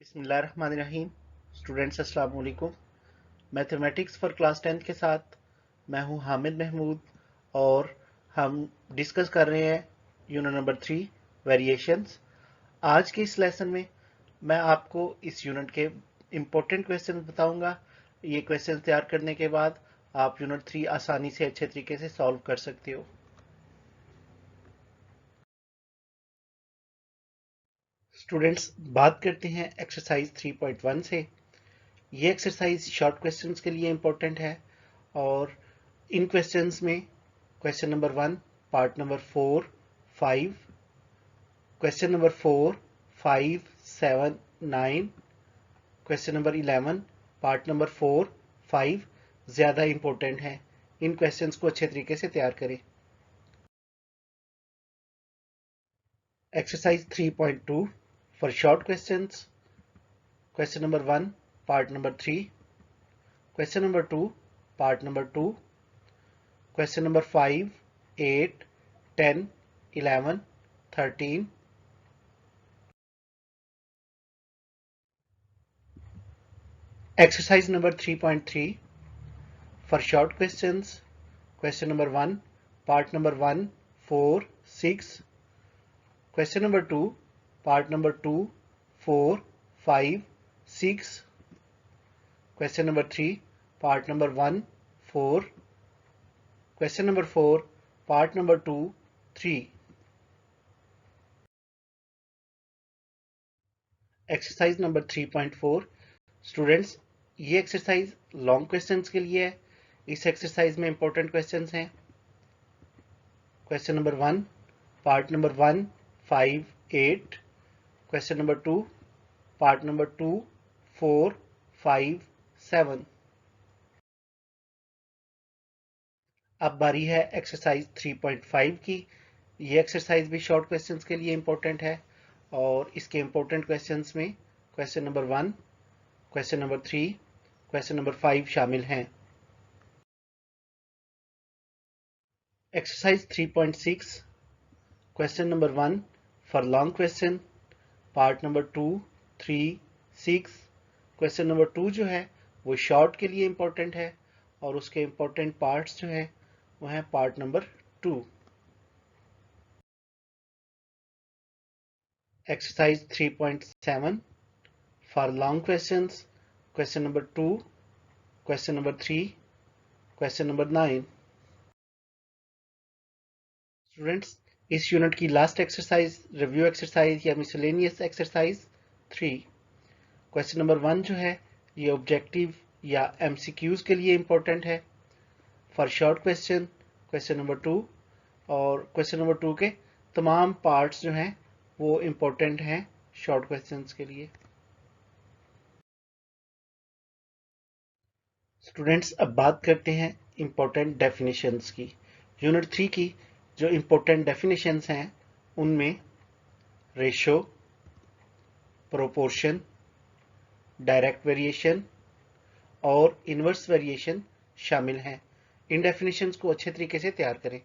बिस्मिल्लाहिर्रहमानिर्रहीम। स्टूडेंट्स अस्सलाम वालेकुम। मैथमेटिक्स फॉर क्लास 10th के साथ मैं हूं हामिद महमूद और हम डिस्कस कर रहे हैं यूनिट नंबर 3 वेरिएशंस। आज के इस लेसन में मैं आपको इस यूनिट के इम्पोर्टेंट क्वेश्चन बताऊंगा। ये क्वेश्चन तैयार करने के बाद आप यूनिट 3 आसानी से अच्छे तरीके से सॉल्व कर सकते हो। स्टूडेंट्स, बात करते हैं एक्सरसाइज 3.1 से। ये एक्सरसाइज शॉर्ट क्वेश्चंस के लिए इम्पोर्टेंट है और इन क्वेश्चंस में question number 1, part number 4, 5, question number 4, 5, 7, 9, question number 11, part number 4, 5 ज़्यादा इम्पोर्टेंट है। इन क्वेश्चंस को अच्छे तरीके से तैयार करें। Exercise 3.2 for short questions. Question number 1, part number 3, question number 2, part number 2, question number 5, 8, 10, 11, 13, exercise number 3.3 for short questions. Question number 1, part number 1, 4, 6, question number 2, part number 2, 4, 5, 6, question number 3, part number 1, 4, question number 4, part number 2, 3. Exercise number 3.4। Students, ये exercise long questions के लिए है। इस exercise में important questions हैं। Question number 1, part number 1, 5, 8, question number 2, part number 2, 4, 5, 7। अब बारी है एक्सरसाइज 3.5 की। ये एक्सरसाइज भी शॉर्ट क्वेश्चंस के लिए इंपॉर्टेंट है और इसके इंपॉर्टेंट क्वेश्चंस में question number 1, question number 3, question number 5 शामिल हैं। Exercise 3.6, question number 1 for long question, part number 2, 3, 6। Question number 2 जो है वो शॉर्ट के लिए इंपॉर्टेंट है और उसके इंपॉर्टेंट पार्ट्स जो है वो है part number 2। Exercise 3.7 for long questions, question number 2, question number 3, question number 9। Students, इस यूनिट की लास्ट एक्सरसाइज रिव्यू एक्सरसाइज या मिसलेनियस एक्सरसाइज 3। क्वेश्चन नंबर 1 जो है ये ऑब्जेक्टिव या एमसीक्यूज के लिए इंपॉर्टेंट है for short question. Question number 2 और क्वेश्चन नंबर 2 के तमाम पार्ट्स जो हैं वो इंपॉर्टेंट हैं शॉर्ट क्वेश्चंस के लिए। स्टूडेंट्स, अब बात करते हैं इंपॉर्टेंट डेफिनेशंस की। यूनिट 3 की जो इंपॉर्टेंट डेफिनेशंस हैं उनमें रेशो, प्रोपोर्शन, डायरेक्ट वेरिएशन और इनवर्स वेरिएशन शामिल हैं। इन डेफिनेशंस को अच्छे तरीके से तैयार करें।